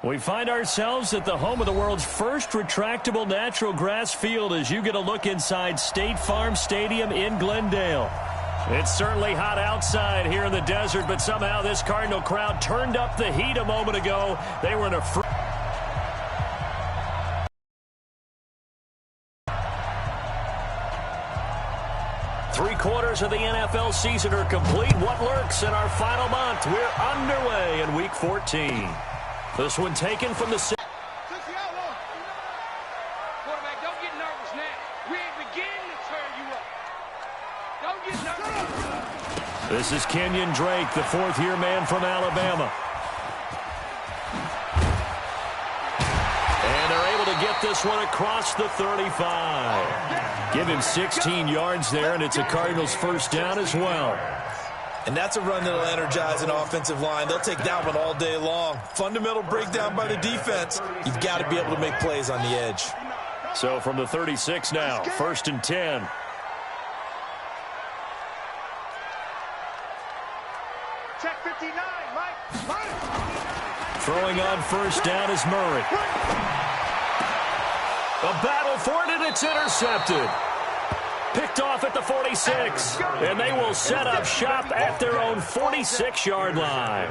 We find ourselves at the home of the world's first retractable natural grass field as you get a look inside State Farm Stadium in Glendale. It's certainly hot outside here in the desert, but somehow this Cardinal crowd turned up the heat a moment ago. They were in a Three-quarters of the NFL season are complete. What lurks in our final month? We're underway in Week 14. This one taken from the... Quarterback, don't get nervous now. We ain't beginning to turn you up. Don't get nervous. This is Kenyon Drake, the fourth-year man from Alabama. And they're able to get this one across the 35. Give him 16 yards there, and it's a Cardinals first down as well. And that's a run that'll energize an offensive line. They'll take that one all day long. Fundamental breakdown by the defense. You've got to be able to make plays on the edge. So from the 36 now, 1st and 10. Check 59, Mike. Throwing on first down is Murray. A battle for it, and it's intercepted. Picked off at the 46, and they will set up shop at their own 46-yard line.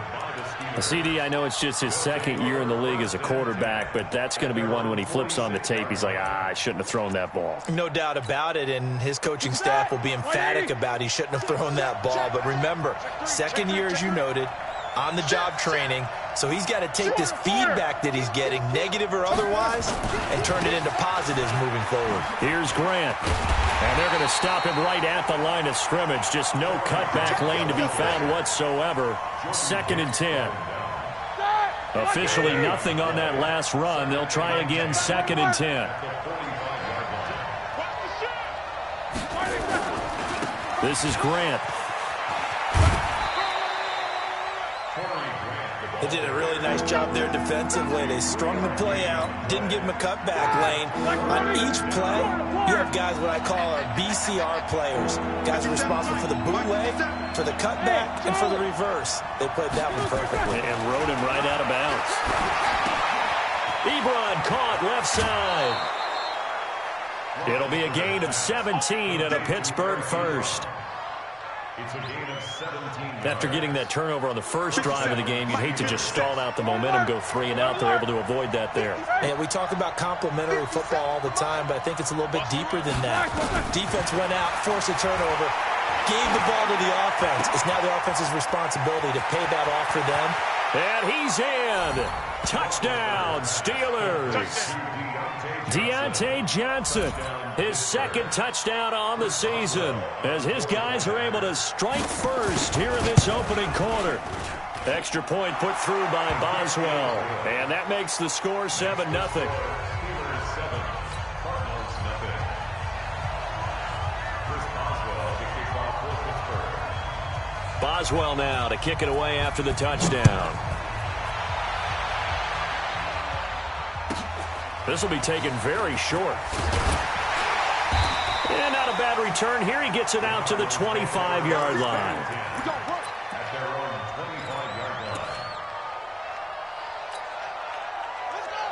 CD, I know it's just his second year in the league as a quarterback, but that's going to be one when he flips on the tape. He's like, I shouldn't have thrown that ball. No doubt about it, and his coaching staff will be emphatic about he shouldn't have thrown that ball. But remember, second year, as you noted, on-the-job training, so he's got to take this feedback that he's getting, negative or otherwise, and turn it into positives moving forward. Here's Grant. And they're going to stop him right at the line of scrimmage. Just no cutback lane to be found whatsoever. 2nd and 10. Officially nothing on that last run. They'll try again 2nd and 10. This is Grant. They did a really nice job there defensively. They strung the play out, didn't give him a cutback lane. On each play, you have guys what I call our BCR players. Guys are responsible for the bootleg, for the cutback, and for the reverse. They played that one perfectly. And rode him right out of bounds. Ebron caught left side. It'll be a gain of 17 and a Pittsburgh first. After getting that turnover on the first drive of the game, you'd hate to just stall out the momentum, go 3 and out. They're able to avoid that there. And we talk about complementary football all the time, but I think it's a little bit deeper than that. Defense went out, forced a turnover, gave the ball to the offense. It's now the offense's responsibility to pay that off for them. And he's in. Touchdown, Steelers. Deontay Johnson, his second touchdown on the season, as his guys are able to strike first here in this opening quarter. Extra point put through by Boswell, and that makes the score 7-0. Boswell now to kick it away after the touchdown. This will be taken very short. And not a bad return here. He gets it out to the 25-yard line.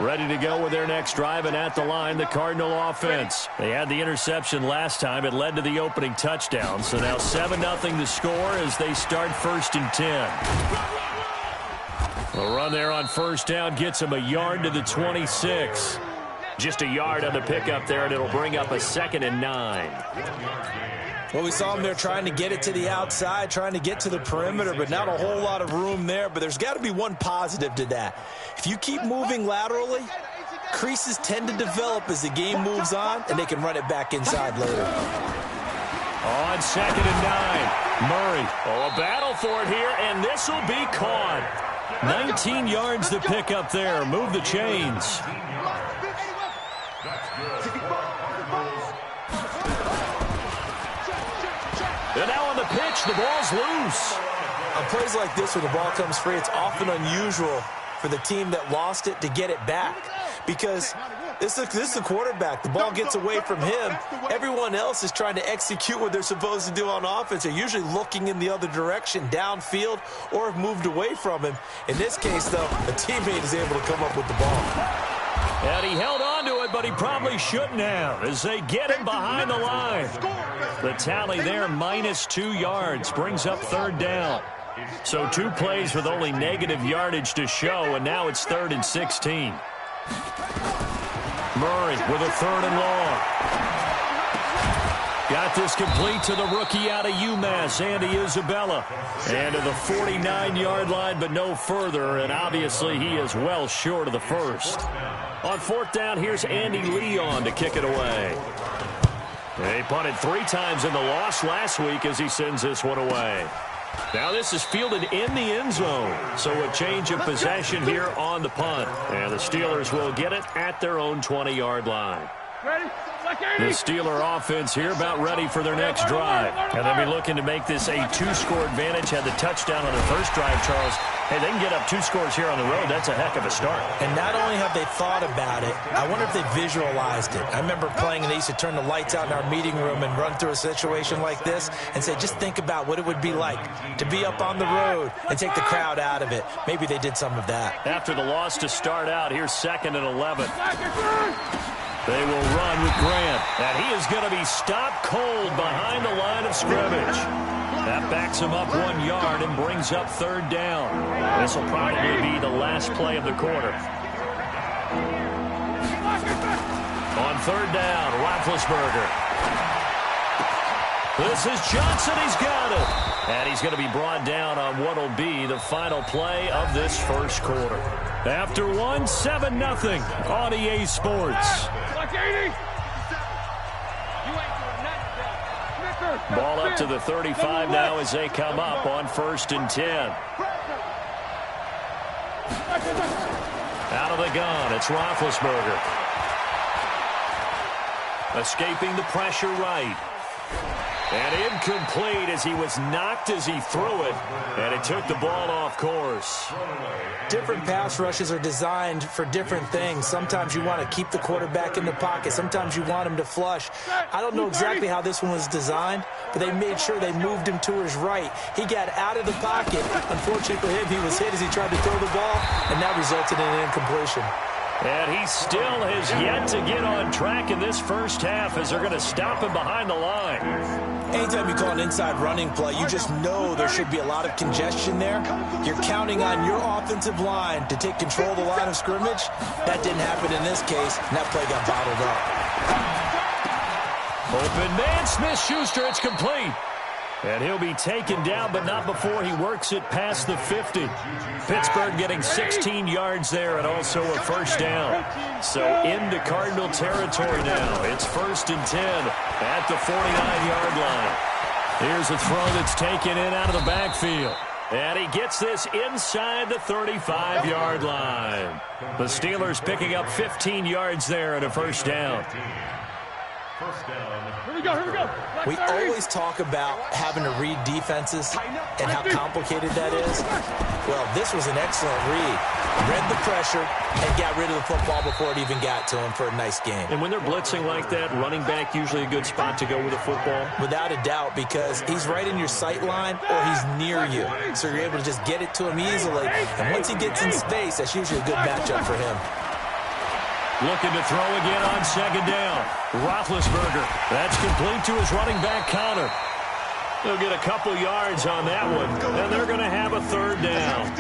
Ready to go with their next drive, and at the line, the Cardinal offense. They had the interception last time. It led to the opening touchdown. So now 7-0 the score as they start 1st and 10. A run there on first down gets him a yard to the 26. Just a yard on the pickup there, and it'll bring up a 2nd and 9. Well, we saw him there trying to get it to the outside, trying to get to the perimeter, but not a whole lot of room there. But there's got to be one positive to that. If you keep moving laterally, creases tend to develop as the game moves on, and they can run it back inside later. On 2nd and 9, Murray. Oh, a battle for it here, and this will be caught. 19 yards to pick up there. Move the chains. And now on the pitch, the ball's loose. On plays like this where the ball comes free, it's often unusual for the team that lost it to get it back. because this is the quarterback. The ball gets away from him. Everyone else is trying to execute what they're supposed to do on offense. They're usually looking in the other direction, downfield, or have moved away from him. In this case, though, a teammate is able to come up with the ball. And he held on to it, but he probably shouldn't have as they get him behind the line. The tally there, -2 yards, brings up 3rd down. So 2 plays with only negative yardage to show, and now it's 3rd and 16. Murray with a 3rd and long. Got this complete to the rookie out of UMass, Andy Isabella. And to the 49-yard line, but no further, and obviously he is well short of the first. On 4th down, here's Andy Leon to kick it away. They punted 3 times in the loss last week as he sends this one away. Now this is fielded in the end zone, so a change of possession here on the punt. And the Steelers will get it at their own 20-yard line. The Steeler offense here about ready for their next drive. And they'll be looking to make this a 2-score advantage. Had the touchdown on their first drive, Charles. Hey, they can get up 2 scores here on the road. That's a heck of a start. And not only have they thought about it, I wonder if they visualized it. I remember playing, and they used to turn the lights out in our meeting room and run through a situation like this and say, just think about what it would be like to be up on the road and take the crowd out of it. Maybe they did some of that. After the loss to start out, here's 2nd and 11. They will run with Grant, and he is going to be stopped cold behind the line of scrimmage. That backs him up 1 yard and brings up 3rd down. This will probably be the last play of the quarter. On 3rd down, Roethlisberger. This is Johnson. He's got it. And he's going to be brought down on what will be the final play of this first quarter. After 1, 7-0 on EA Sports. Ball up to the 35 now as they come up on 1st and 10. Out of the gun, it's Roethlisberger. Escaping the pressure right. And incomplete as he was knocked as he threw it. And it took the ball off course. Different pass rushes are designed for different things. Sometimes you want to keep the quarterback in the pocket. Sometimes you want him to flush. I don't know exactly how this one was designed, but they made sure they moved him to his right. He got out of the pocket. Unfortunately for him, he was hit as he tried to throw the ball, and that resulted in an incompletion. And he still has yet to get on track in this first half as they're going to stop him behind the line. Anytime you call an inside running play, you just know there should be a lot of congestion there. You're counting on your offensive line to take control of the line of scrimmage. That didn't happen in this case, and that play got bottled up. Open man, Smith-Schuster, it's complete. And he'll be taken down, but not before he works it past the 50. Pittsburgh getting 16 yards there and also a 1st down. So into Cardinal territory now. It's 1st and 10 at the 49-yard line. Here's a throw that's taken in out of the backfield. And he gets this inside the 35-yard line. The Steelers picking up 15 yards there and a 1st down. Here we go. We always talk about having to read defenses and how complicated that is. Well, this was an excellent read. Read the pressure and got rid of the football before it even got to him for a nice game. And when they're blitzing like that, running back usually a good spot to go with the football? Without a doubt, because he's right in your sight line or he's near you. So you're able to just get it to him easily. And once he gets in space, that's usually a good matchup for him. Looking to throw again on 2nd down. Roethlisberger. That's complete to his running back Connor. They'll get a couple yards on that one, and they're going to have a 3rd down.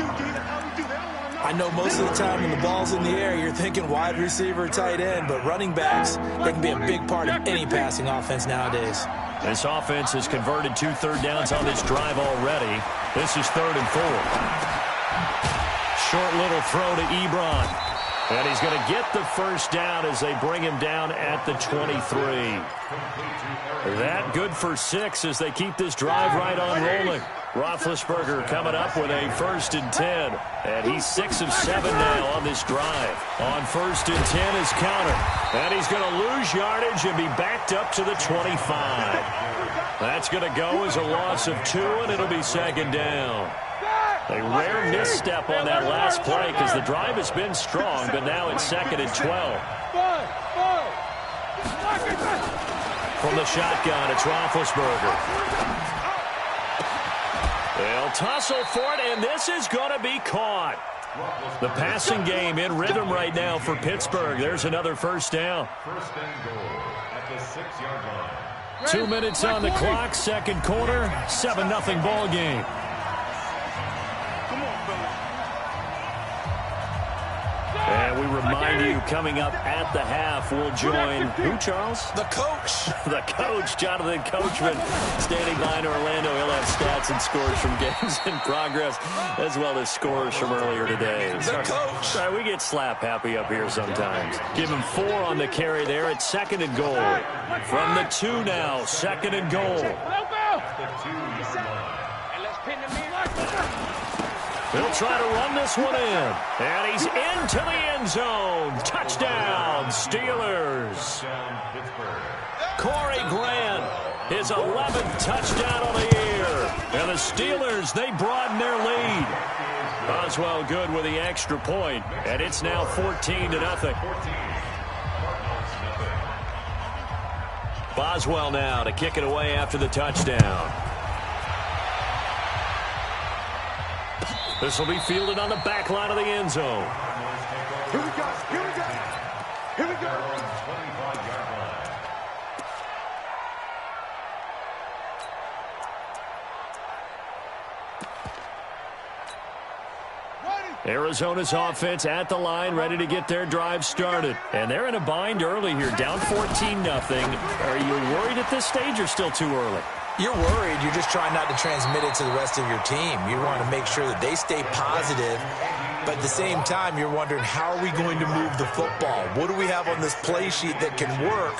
I know most of the time when the ball's in the air, you're thinking wide receiver, tight end, but running backs, they can be a big part of any passing offense nowadays. This offense has converted 2 third downs on this drive already. This is 3rd and 4. Short little throw to Ebron. And he's going to get the 1st down as they bring him down at the 23. That good for 6 as they keep this drive right on rolling. Roethlisberger coming up with a 1st and 10. And he's 6 of 7 now on this drive. On 1st and 10 is Counter. And he's going to lose yardage and be backed up to the 25. That's going to go as a loss of 2, and it'll be 2nd down. A rare misstep on that last play because the drive has been strong, but now it's 2nd and 12. From the shotgun, it's Roethlisberger. They'll tussle for it, and this is going to be caught. The passing game in rhythm right now for Pittsburgh. There's another first down. First and goal at the 6-yard line. 2 minutes on the clock, second quarter, 7-0 ball game. And we remind you, coming up at the half, we'll join who, Charles? The coach. The coach, Jonathan Coachman, standing by in Orlando. He'll have stats and scores from games in progress, as well as scores from earlier today. The coach. Sorry, we get slap happy up here sometimes. Give him 4 on the carry there at 2nd and goal. From the 2 now, 2nd and goal. He'll try to run this one in. And he's into the end zone. Touchdown, Steelers. Corey Grant, his 11th touchdown of the year. And the Steelers, they broaden their lead. Boswell good with the extra point. And it's now 14-0. Boswell now to kick it away after the touchdown. This will be fielded on the back line of the end zone. Here we go. Here we go. Here we go. 25-yard line. Arizona's offense at the line, ready to get their drive started. And they're in a bind early here, down 14-0. Are you worried at this stage or still too early? You're worried. You're just trying not to transmit it to the rest of your team. You want to make sure that they stay positive, but at the same time, you're wondering, how are we going to move the football? What do we have on this play sheet that can work?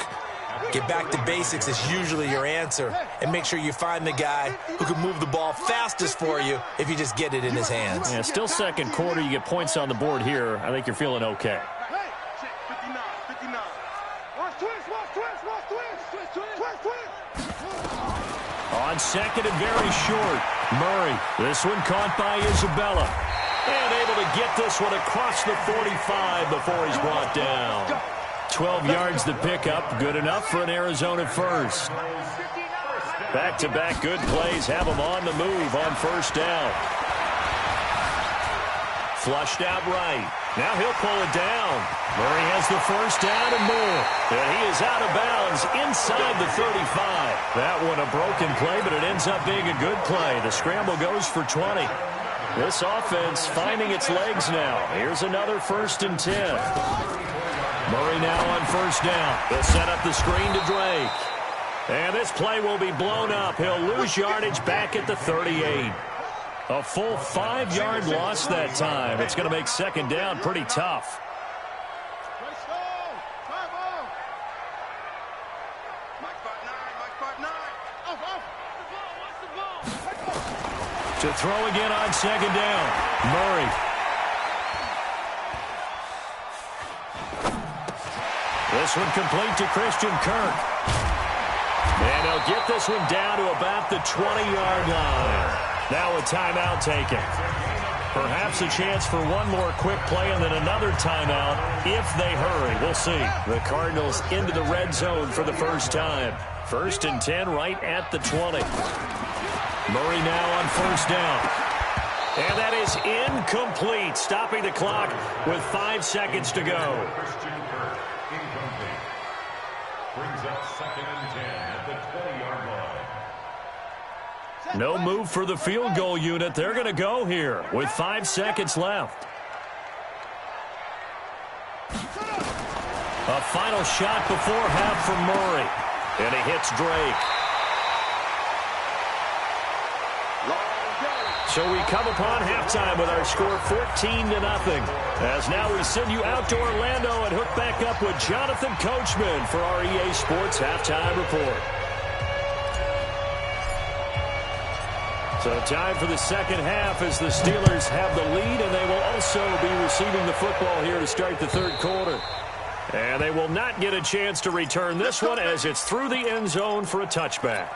Get back to basics is usually your answer, and make sure you find the guy who can move the ball fastest for you if you just get it in his hands. Yeah, still second quarter. You get points on the board here. I think you're feeling okay. On 2nd and very short, Murray. This one caught by Isabella. And able to get this one across the 45 before he's brought down. 12 yards to pick up. Good enough for an Arizona first. Back-to-back good plays have him on the move on first down. Flushed out right. Now he'll pull it down. Murray has the first down and more. And he is out of bounds inside the 35. That one a broken play, but it ends up being a good play. The scramble goes for 20. This offense finding its legs now. Here's another 1st and 10. Murray now on first down. They'll set up the screen to Drake. And this play will be blown up. He'll lose yardage back at the 38. A full 5-yard loss that time. It's going to make 2nd down pretty tough. To throw again on 2nd down. Murray. This one complete to Christian Kirk. And he'll get this one down to about the 20-yard line. Now a timeout taken. Perhaps a chance for one more quick play and then another timeout if they hurry. We'll see. The Cardinals into the red zone for the first time. 1st and 10 right at the 20. Murray now on first down. And that is incomplete, stopping the clock with 5 seconds to go. Brings up 2nd and 10 at the 20-yard line. No move for the field goal unit. They're going to go here with 5 seconds left. A final shot before half from Murray. And he hits Drake. So we come upon halftime with our score 14-0. As now we send you out to Orlando and hook back up with Jonathan Coachman for our EA Sports Halftime Report. So time for the second half as the Steelers have the lead, and they will also be receiving the football here to start the third quarter. And they will not get a chance to return this one as it's through the end zone for a touchback.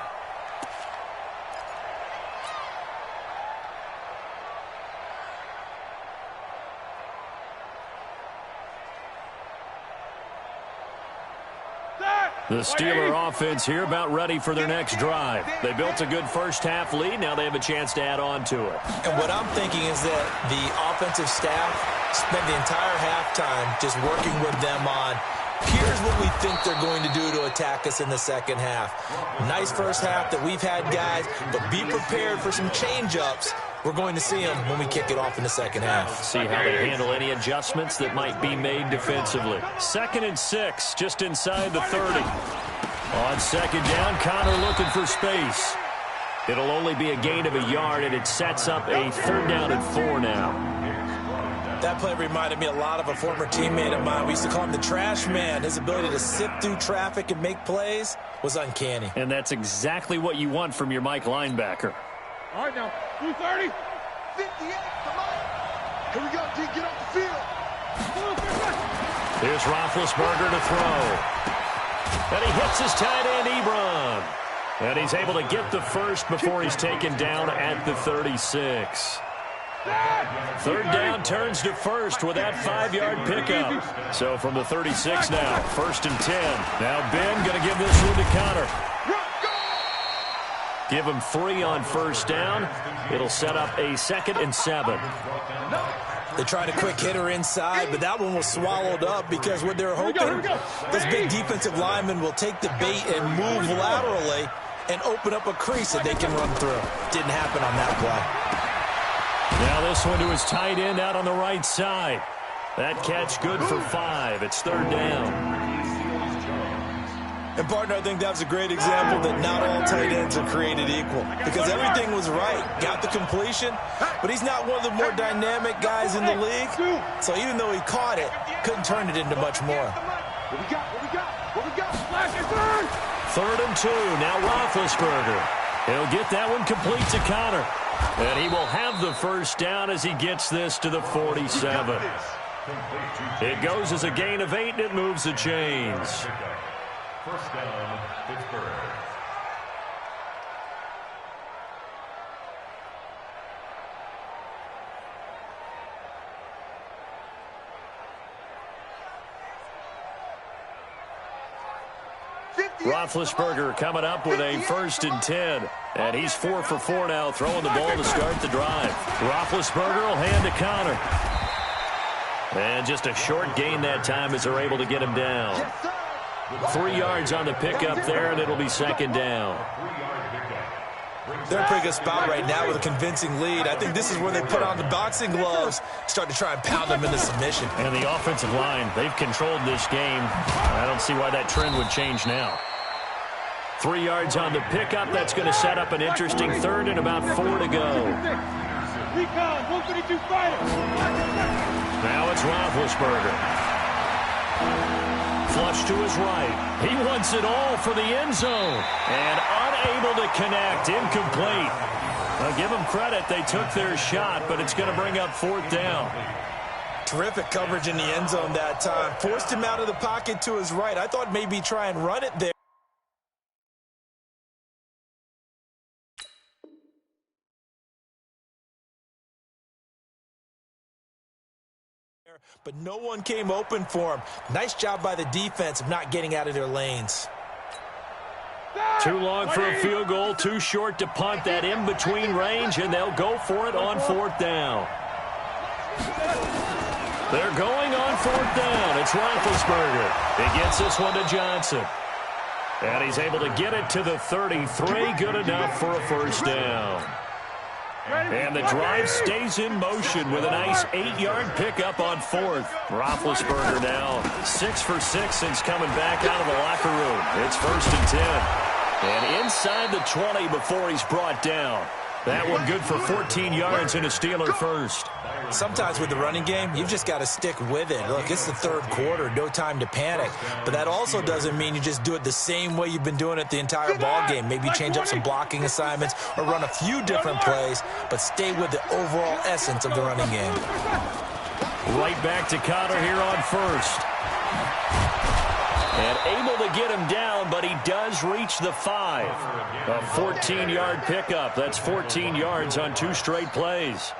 The Steeler offense here about ready for their next drive. They built a good first-half lead. Now they have a chance to add on to it. And what I'm thinking is that the offensive staff spent the entire halftime just working with them on, here's what we think they're going to do to attack us in the second half. Nice first half that we've had, guys, but be prepared for some change-ups. We're going to see them when we kick it off in the second half. See how they handle any adjustments that might be made defensively. 2nd and 6, just inside the 30. On second down, Connor looking for space. It'll only be a gain of a yard, and it sets up a 3rd down and 4 now. That play reminded me a lot of a former teammate of mine. We used to call him the trash man. His ability to sift through traffic and make plays was uncanny. And that's exactly what you want from your Mike linebacker. All right, now, 230. 58, come on. Here we go, D, get off the field. Here's Roethlisberger to throw. And he hits his tight end, Ebron. And he's able to get the first before he's taken down at the 36. 3rd down turns to first with that 5-yard pickup. So from the 36 now, 1st and 10. Now Ben going to give this one to Connor. Give him 3 on 1st down. It'll set up a 2nd and 7. They tried a quick hitter inside, but that one was swallowed up because what they're hoping, those big defensive linemen will take the bait and move laterally and open up a crease that they can run through. Didn't happen on that play. Now this one to his tight end out on the right side. That catch good for 5. It's 3rd down. And, partner, I think that was a great example that not all tight ends are created equal because everything was right. Got the completion, but he's not one of the more dynamic guys in the league. So even though he caught it, couldn't turn it into much more. What we got? What we got? What we got? Flash it, 3rd and 2. Now Roethlisberger. He'll get that one complete to Connor. And he will have the 1st down as he gets this to the 47. It goes as a gain of 8, and it moves the chains. 1st down, Pittsburgh. Roethlisberger coming up with a 1st and 10. And he's 4 for 4 now, throwing the ball to start the drive. Roethlisberger will hand to Connor. And just a short gain that time as they're able to get him down. 3 yards on the pickup there, and it'll be 2nd down. They're in a pretty good spot right now with a convincing lead. I think this is where they put on the boxing gloves, start to try and pound them into submission. And the offensive line, they've controlled this game. I don't see why that trend would change now. 3 yards on the pickup. That's going to set up an interesting 3rd and about 4 to go. Recon, 132 fighters. Now it's Roethlisberger. Flush to his right. He wants it all for the end zone. And unable to connect. Incomplete. I'll give them credit. They took their shot, but it's going to bring up 4th down. Terrific coverage in the end zone that time. Forced him out of the pocket to his right. I thought maybe try and run it there. But no one came open for him. Nice job by the defense of not getting out of their lanes. Too long for a field goal, too short to punt. That in-between range, and they'll go for it on 4th down. They're going on 4th down. It's Roethlisberger. He gets this one to Johnson. And he's able to get it to the 33. Good enough for a 1st down. And the drive stays in motion with a nice 8-yard pickup on 4th. Roethlisberger now 6 for 6 since coming back out of the locker room. It's 1st and 10. And inside the 20 before he's brought down. That one good for 14 yards and a Steeler first. Sometimes with the running game, you've just got to stick with it. Look, it's the 3rd quarter, no time to panic. But that also doesn't mean you just do it the same way you've been doing it the entire ball game. Maybe change up some blocking assignments or run a few different plays, but stay with the overall essence of the running game. Right back to Connor here on 1st. And able to get him down, but he does reach the 5. A 14-yard pickup. That's 14 yards on 2 straight plays.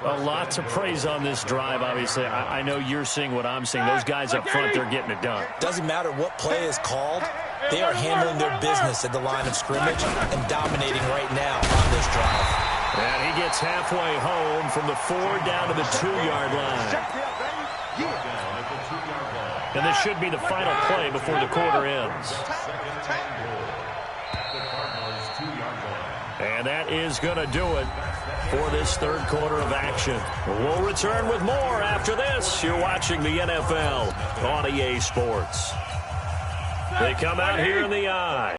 A lot to praise on this drive, obviously. I know you're seeing what I'm seeing. Those guys up front, they're getting it done. Doesn't matter what play is called. They are handling their business at the line of scrimmage and dominating right now on this drive. And he gets halfway home from the 4 down to the 2-yard line. And this should be the final play before the quarter ends. And that is going to do it for this third quarter of action. We'll return with more after this. You're watching the NFL on EA Sports. They come out here in the eye.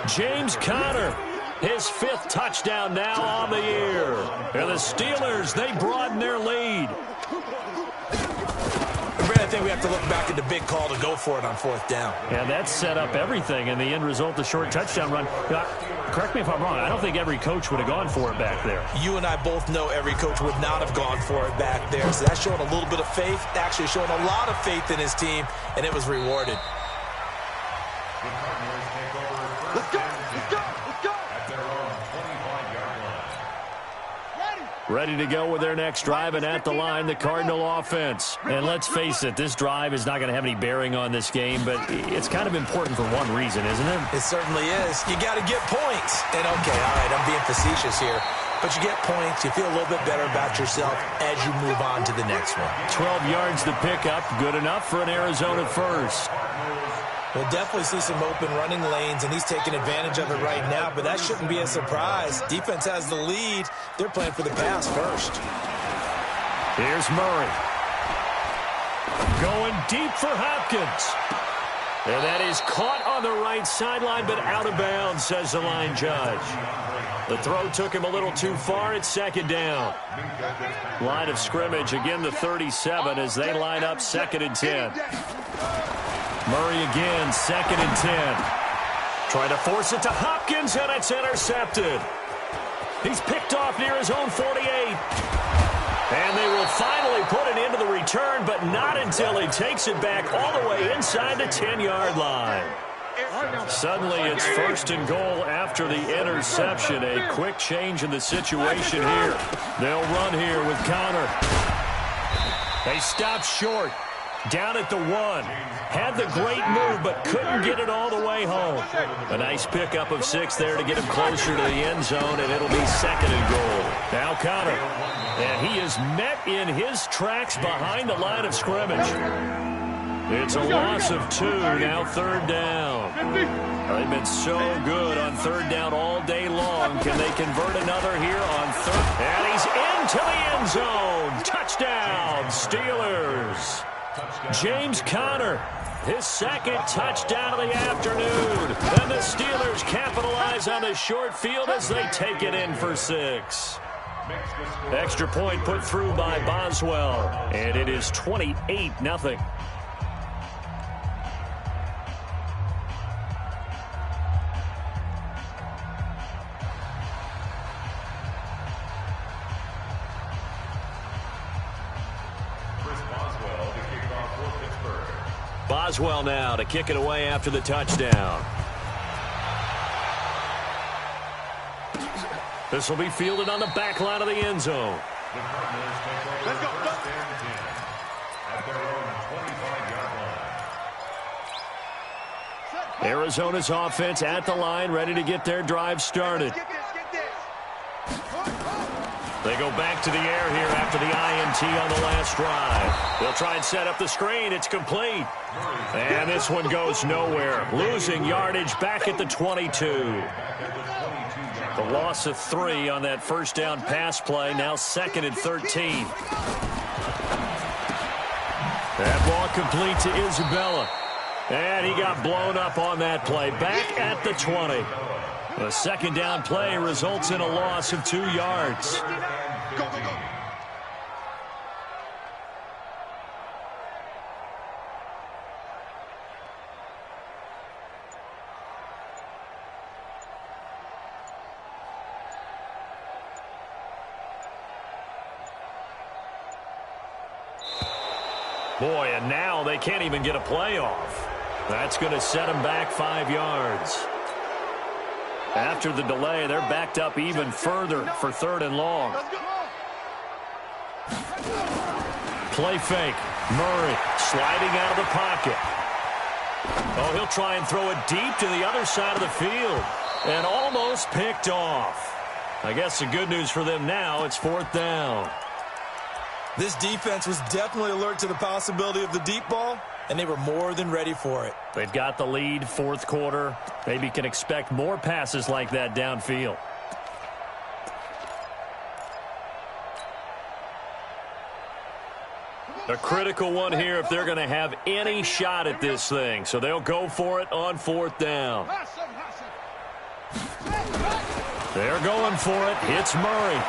James Conner, his 5th touchdown now on the year. And the Steelers, they broaden their lead. I think we have to look back at the big call to go for it on 4th down. And that set up everything in the end result, the short touchdown run. Correct me if I'm wrong. I don't think every coach would have gone for it back there. You and I both know every coach would not have gone for it back there. So that's showing a little bit of faith, actually showing a lot of faith in his team, and it was rewarded. Let's go! Let's go! Let's go! At their own 25-yard line. Ready to go with their next drive, and at the line, the Cardinal offense. And let's face it, this drive is not going to have any bearing on this game, but it's kind of important for one reason, isn't it? It certainly is. You got to get points. And, okay, all right, I'm being facetious here. But you get points, you feel a little bit better about yourself as you move on to the next one. 12 yards to pick up, good enough for an Arizona first. We'll definitely see some open running lanes, and he's taking advantage of it right now, but that shouldn't be a surprise. Defense has the lead. They're playing for the pass first. Here's Murray. Going deep for Hopkins. And that is caught on the right sideline, but out of bounds, says the line judge. The throw took him a little too far. It's 2nd down. Line of scrimmage, again the 37 as they line up 2nd and 10. Murray again, 2nd and 10. Trying to force it to Hopkins, and it's intercepted. He's picked off near his own 48. And they will finally put it into the return, but not until he takes it back all the way inside the 10-yard line. Suddenly it's 1st and goal after the interception. A quick change in the situation here. They'll run here with Conner. They stop short. Down at the 1. Had the great move, but couldn't get it all the way home. A nice pickup of 6 there to get him closer to the end zone, and it'll be 2nd and goal. Now Conner. And he is met in his tracks behind the line of scrimmage. It's a loss of 2, now 3rd down. They've been so good on 3rd down all day long. Can they convert another here on 3rd? And he's into the end zone. Touchdown, Steelers. James Conner, his 2nd touchdown of the afternoon. And the Steelers capitalize on the short field as they take it in for 6. Extra point put through by Boswell. And it is 28-0. Boswell now to kick it away after the touchdown. This will be fielded on the back line of the end zone. Let's go. At their own 25-yard line. Arizona's offense at the line, ready to get their drive started. They go back to the air here after the INT on the last drive. They'll try and set up the screen. It's complete. And this one goes nowhere. Losing yardage back at the 22. The loss of 3 on that 1st down pass play. Now 2nd and 13. That ball complete to Isabella. And he got blown up on that play. Back at the 20. The 2nd down play results in a loss of 2 yards. Go, go, go. Boy, and now they can't even get a play off. That's going to set them back 5 yards. After the delay, they're backed up even further for 3rd and long. Play fake. Murray sliding out of the pocket. Oh, he'll try and throw it deep to the other side of the field. And almost picked off. I guess the good news for them now, it's 4th down. This defense was definitely alert to the possibility of the deep ball, and they were more than ready for it. They've got the lead, 4th quarter. Maybe can expect more passes like that downfield. A critical one here if they're going to have any shot at this thing. So they'll go for it on 4th down. They're going for it. It's Murray.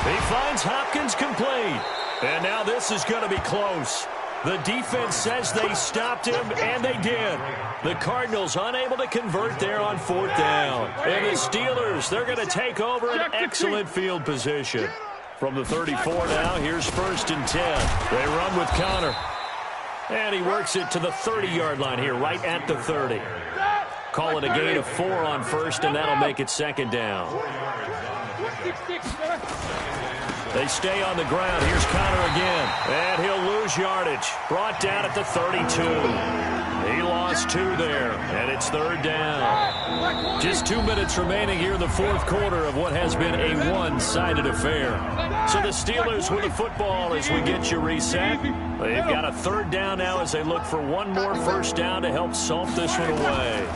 He finds Hopkins complete. And now this is going to be close. The defense says they stopped him, and they did. The Cardinals unable to convert there on 4th down. And the Steelers, they're going to take over an excellent field position. From the 34 now, here's 1st and 10. They run with Connor. And he works it to the 30-yard line here, right at the 30. Call it a gain of 4 on 1st, and that'll make it 2nd down. They stay on the ground. Here's Connor again. And he'll lose yardage. Brought down at the 32. He lost 2 there, and it's 3rd down. Just 2 minutes remaining here in the 4th quarter of what has been a one-sided affair. So the Steelers with the football as we get you reset. They've got a 3rd down now as they look for one more 1st down to help salt this one away.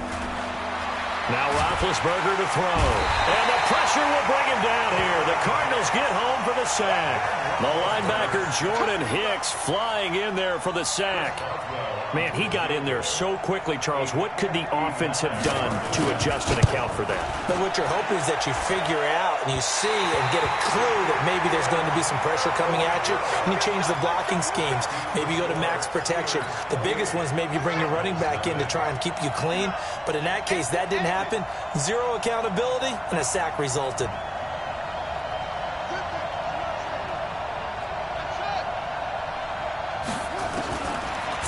Now Roethlisberger to throw. And the pressure will bring him down here. The Cardinals get home for the sack. The linebacker Jordan Hicks flying in there for the sack. Man, he got in there so quickly, Charles. What could the offense have done to adjust and account for that? But what you're hoping is that you figure out and you see and get a clue that maybe there's going to be some pressure coming at you, and you change the blocking schemes. Maybe you go to max protection. The biggest one is maybe you bring your running back in to try and keep you clean. But in that case, that didn't happen. 0 accountability, and a sack resulted.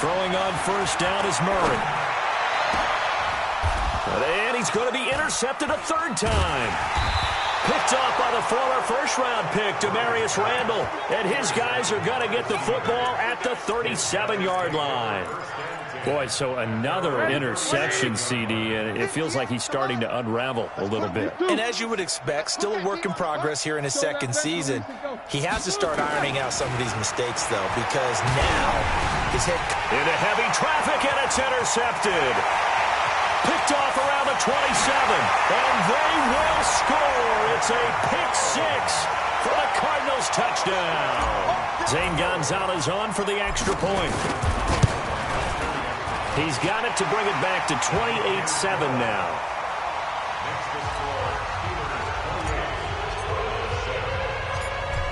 Throwing on 1st down is Murray. And he's going to be intercepted a 3rd time. Picked off by the former 1st-round pick, Demarius Randall. And his guys are going to get the football at the 37-yard line. Boy, so another interception, CD, and it feels like he's starting to unravel a little bit. And as you would expect, still a work in progress here in his 2nd season. He has to start ironing out some of these mistakes, though, because now his head... Into heavy traffic, and it's intercepted. Picked off around the 27, and they will score. It's a pick 6 for the Cardinals touchdown. Zane Gonzalez on for the extra point. He's got it to bring it back to 28-7 now.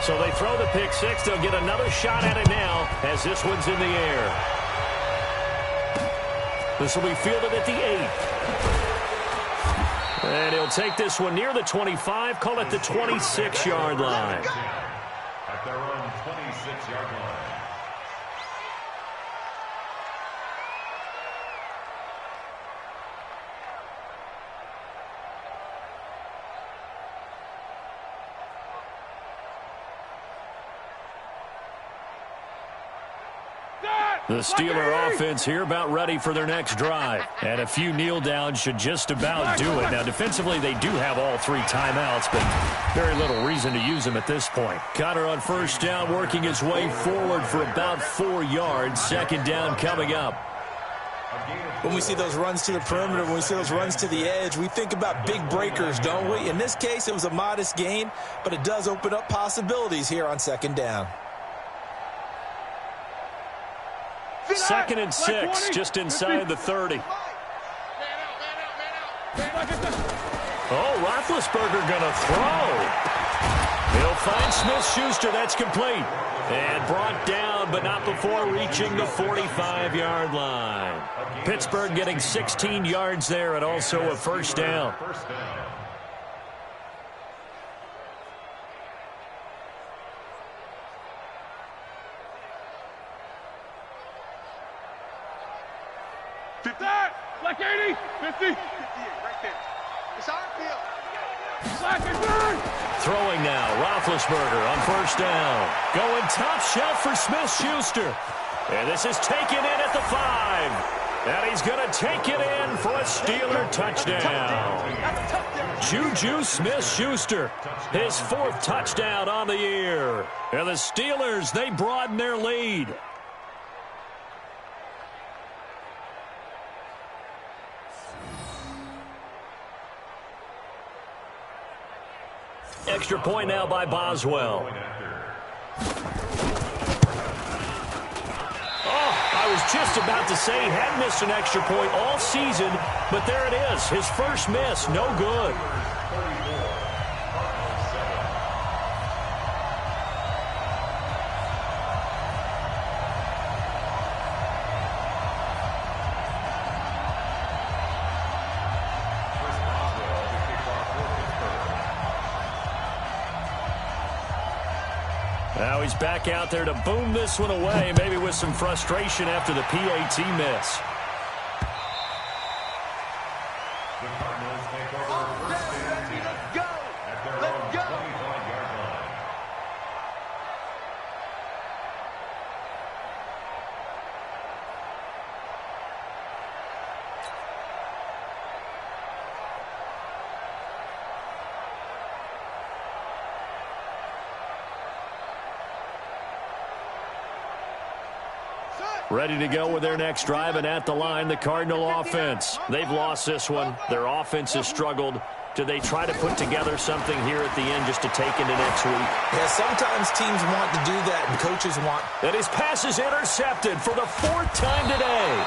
So they throw the pick 6. They'll get another shot at it now as this one's in the air. This will be fielded at the 8. And he'll take this one near the 25, call it the 26-yard line. At their own 26-yard line. The Steeler offense here about ready for their next drive. And a few kneel downs should just about do it. Now, defensively, they do have all 3 timeouts, but very little reason to use them at this point. Connor on 1st down, working his way forward for about 4 yards. 2nd down coming up. When we see those runs to the perimeter, when we see those runs to the edge, we think about big breakers, don't we? In this case, it was a modest gain, but it does open up possibilities here on 2nd down. 2nd and 6, just inside the 30. Oh, Roethlisberger going to throw. He'll find Smith-Schuster. That's complete. And brought down, but not before reaching the 45-yard line. Pittsburgh getting 16 yards there and also a 1st down. Like 80, 50. 58, right there. It's our field. Slack and burn. Throwing now, Roethlisberger on first down. Going top shelf for Smith-Schuster. And this is taken in at the 5. And he's going to take it in for a Steeler touchdown. Juju Smith-Schuster, his 4th touchdown on the year. And the Steelers, they broaden their lead. Extra point now by Boswell. I was just about to say he had missed an extra point all season, but there it is. His first miss, no good. Now he's back out there to boom this one away, maybe with some frustration after the PAT miss. The Cardinals take over first and 10 at their own 25-yard line. Ready to go with their next drive, and at the line, the Cardinal offense. They've lost this one. Their offense has struggled. Do they try to put together something here at the end just to take into next week? Yeah, sometimes teams want to do that, and coaches want. And his pass is intercepted for the 4th time today.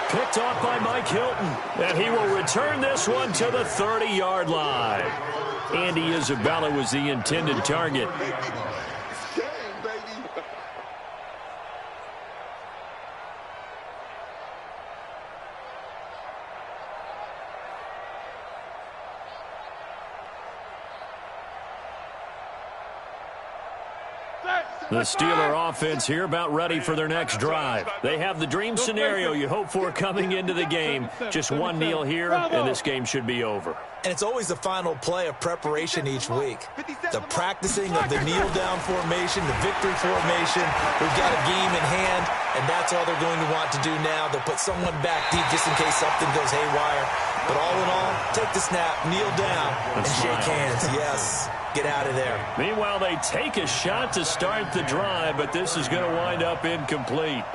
Picked off by Mike Hilton. And he will return this one to the 30-yard line. Andy Isabella was the intended target. The Steeler offense here about ready for their next drive. They have the dream scenario you hope for coming into the game. Just one kneel here, and this game should be over. And it's always the final play of preparation each week. The practicing of the kneel-down formation, the victory formation. We've got a game in hand, and that's all they're going to want to do now. They'll put someone back deep just in case something goes haywire. But all in all, take the snap, kneel down, and shake hands. Yes. Get out of there. Meanwhile, they take a shot to start the drive, but this is going to wind up incomplete.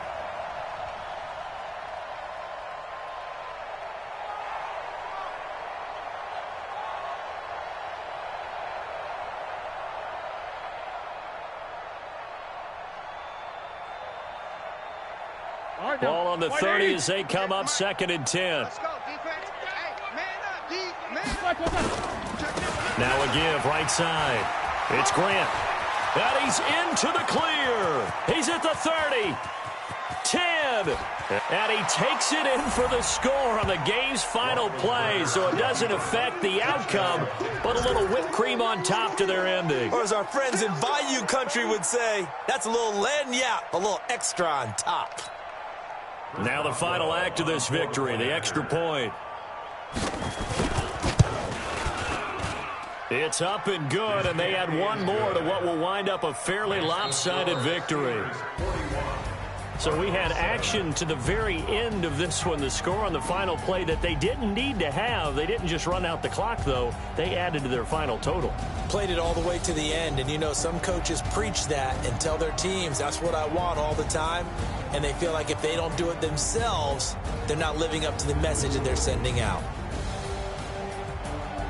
Ball on the 30 as they come up 2nd and 10. Let's go, defense. Hey, man up, man. Now a give, right side. It's Grant. And he's into the clear. He's at the 30. 10. And he takes it in for the score on the game's final play, so it doesn't affect the outcome, but a little whipped cream on top to their ending. Or as our friends in Bayou Country would say, that's a little lagniappe, a little extra on top. Now the final act of this victory, the extra point. It's up and good, and they add one more to what will wind up a fairly lopsided victory. So we had action to the very end of this one. The score on the final play that they didn't need to have. They didn't just run out the clock, though. They added to their final total. Played it all the way to the end, and you know some coaches preach that and tell their teams that's what I want all the time, and they feel like if they don't do it themselves, they're not living up to the message that they're sending out.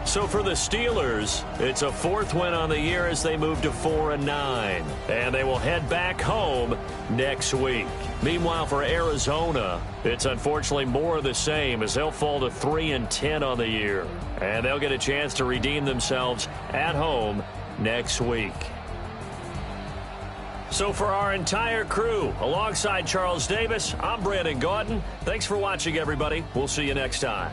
So for the Steelers, it's a 4th win on the year as they move to 4-9. And they will head back home next week. Meanwhile, for Arizona, it's unfortunately more of the same as they'll fall to 3-10 on the year. And they'll get a chance to redeem themselves at home next week. So for our entire crew, alongside Charles Davis, I'm Brandon Gaudin. Thanks for watching, everybody. We'll see you next time.